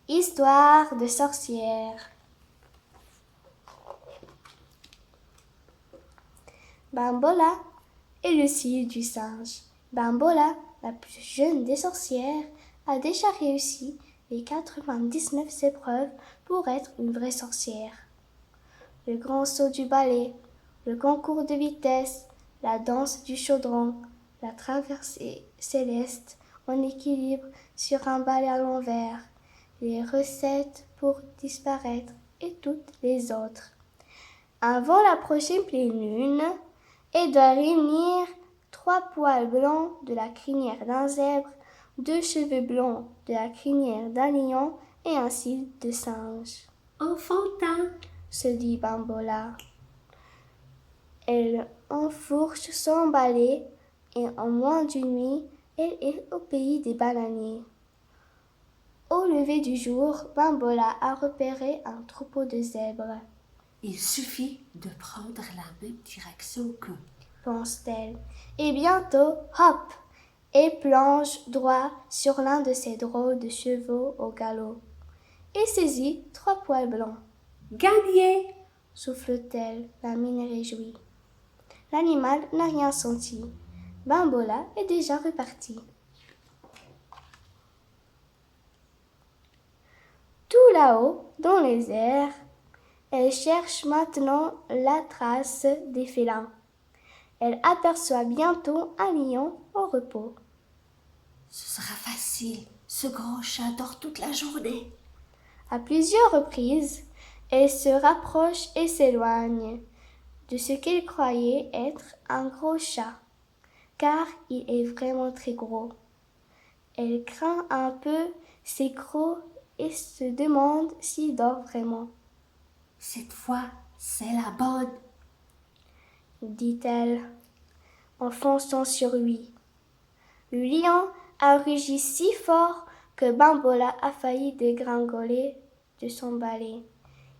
Histoire de sorcière. Bambola et le cil du singe. Bambola, la plus jeune des sorcières, a déjà réussi les 99 épreuves pour être une vraie sorcière. Le grand saut du balai, le concours de vitesse, la danse du chaudron, la traversée céleste en équilibre sur un balai à l'envers, les recettes pour disparaître et toutes les autres. Avant la prochaine pleine lune, elle doit réunir 3 poils blancs de la crinière d'un zèbre, 2 cheveux blancs de la crinière d'un lion et un cil de singe. Enfantin, se dit Bambola. Elle enfourche son balai et en moins d'une nuit, elle est au pays des bananiers. Au lever du jour, Bambola a repéré un troupeau de zèbres. il suffit de prendre la même direction qu'eux, pense-t-elle. Et bientôt, hop, elle plonge droit sur l'un de ces drôles de chevaux au galop et saisit 3 poils blancs. Gagné, souffle-t-elle, la mine réjouie. L'animal n'a rien senti. Bambola est déjà reparti. Tout là-haut, dans les airs, elle cherche maintenant la trace des félins. Elle aperçoit bientôt un lion au repos. ce sera facile, ce grand chat dort toute la journée. À plusieurs reprises, elle se rapproche et s'éloigne de ce qu'elle croyait être un gros chat, car il est vraiment très gros. Elle craint un peu ses crocs et se demande s'il dort vraiment. Cette fois, c'est la bonne, dit-elle en fonçant sur lui. Le lion a rugi si fort que Bambola a failli dégringoler de son balai.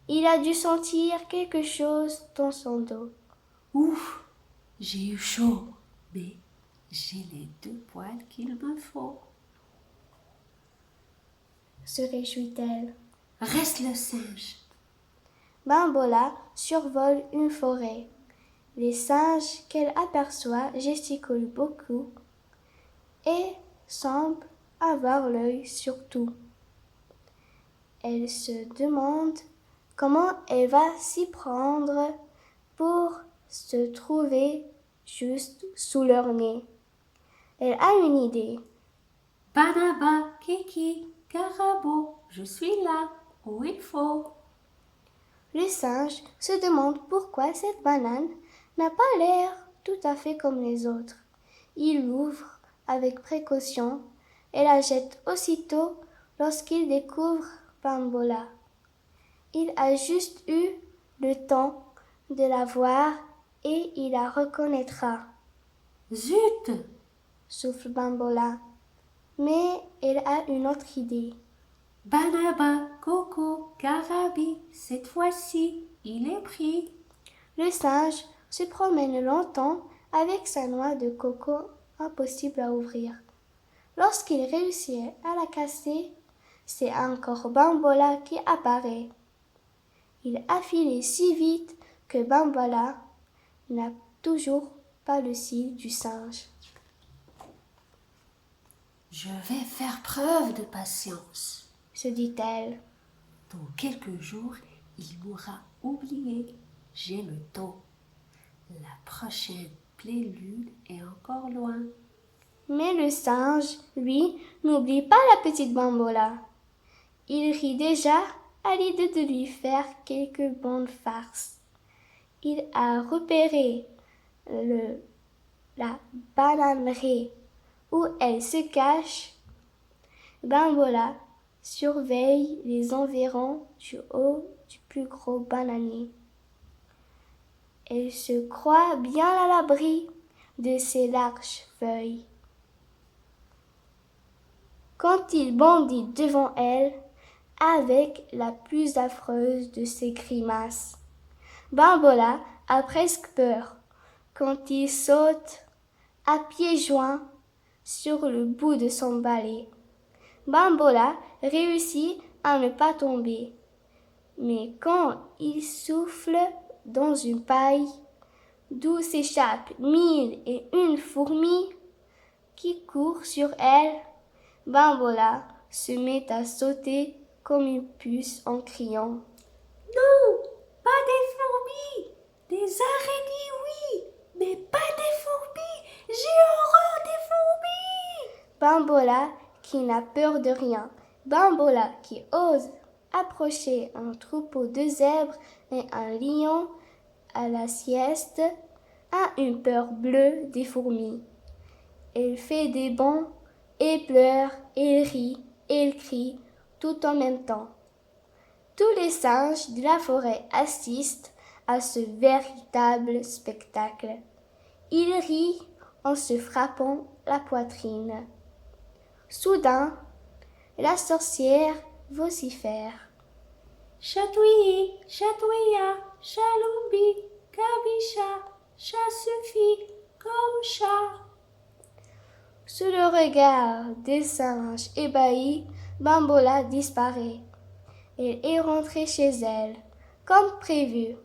Il a dû sentir quelque chose dans son dos. Ouf, j'ai eu chaud, mais j'ai les 2 poils qu'il me faut. Se réjouit-elle. Reste le singe. Bambola survole une forêt. Les singes qu'elle aperçoit gesticulent beaucoup et semblent avoir l'œil sur tout. Elle se demande comment elle va s'y prendre pour se trouver juste sous leur nez. Elle a une idée. Banaba, Kiki, Carabo, je suis là, où il faut. Le singe se demande pourquoi cette banane n'a pas l'air tout à fait comme les autres. Il l'ouvre avec précaution et la jette aussitôt lorsqu'il découvre Bambola. Il a juste eu le temps de la voir et il la reconnaîtra. Zut, Souffle Bambola. Mais elle a une autre idée. Banaba, Coco, Carabi, cette fois-ci, il est pris. Le singe se promène longtemps avec sa noix de coco impossible à ouvrir. Lorsqu'il réussit à la casser, c'est encore Bambola qui apparaît. Il a filé si vite que Bambola n'a toujours pas le cil du singe. Je vais faire preuve de patience. Se dit-elle. Dans quelques jours, il m'aura oublié. J'ai le temps. La prochaine pleine lune est encore loin. Mais le singe, lui, n'oublie pas la petite Bambola. Il rit déjà à l'idée de lui faire quelques bonnes farces. Il a repéré la bananerie où elle se cache. Bambola surveille les environs du haut du plus gros bananier. Elle se croit bien à l'abri de ses larges feuilles. Quand il bondit devant elle, avec la plus affreuse de ses grimaces, Bambola a presque peur quand il saute à pieds joints sur le bout de son balai. Bambola réussit à ne pas tomber. Mais quand il souffle dans une paille, d'où s'échappent 1001 fourmis qui courent sur elle, Bambola se met à sauter comme une puce en criant. Non, pas des fourmis, des araignées oui, mais pas des fourmis, j'ai horreur des fourmis. Bambola qui n'a peur de rien, Bambola qui ose approcher un troupeau de zèbres et un lion à la sieste, a une peur bleue des fourmis. Elle fait des bonds, et pleure, et rit, et crie, tout en même temps. Tous les singes de la forêt assistent à ce véritable spectacle. Ils rient en se frappant la poitrine. Soudain, la sorcière vocifère. Chatouillis, chatouilla, chalombi, cabicha, chat suffit, comme chat. Sous le regard des singes ébahis, Bambola disparaît. Elle est rentrée chez elle, comme prévu,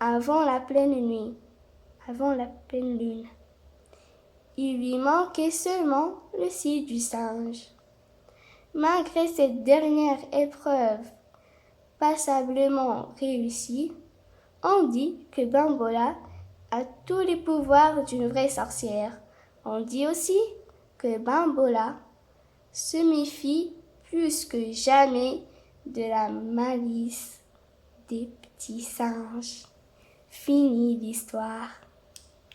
avant la pleine nuit, avant la pleine lune. Il lui manquait seulement le cil du singe. Malgré cette dernière épreuve passablement réussie, on dit que Bambola a tous les pouvoirs d'une vraie sorcière. On dit aussi que Bambola se méfie plus que jamais de la malice des petits singes. Fini l'histoire.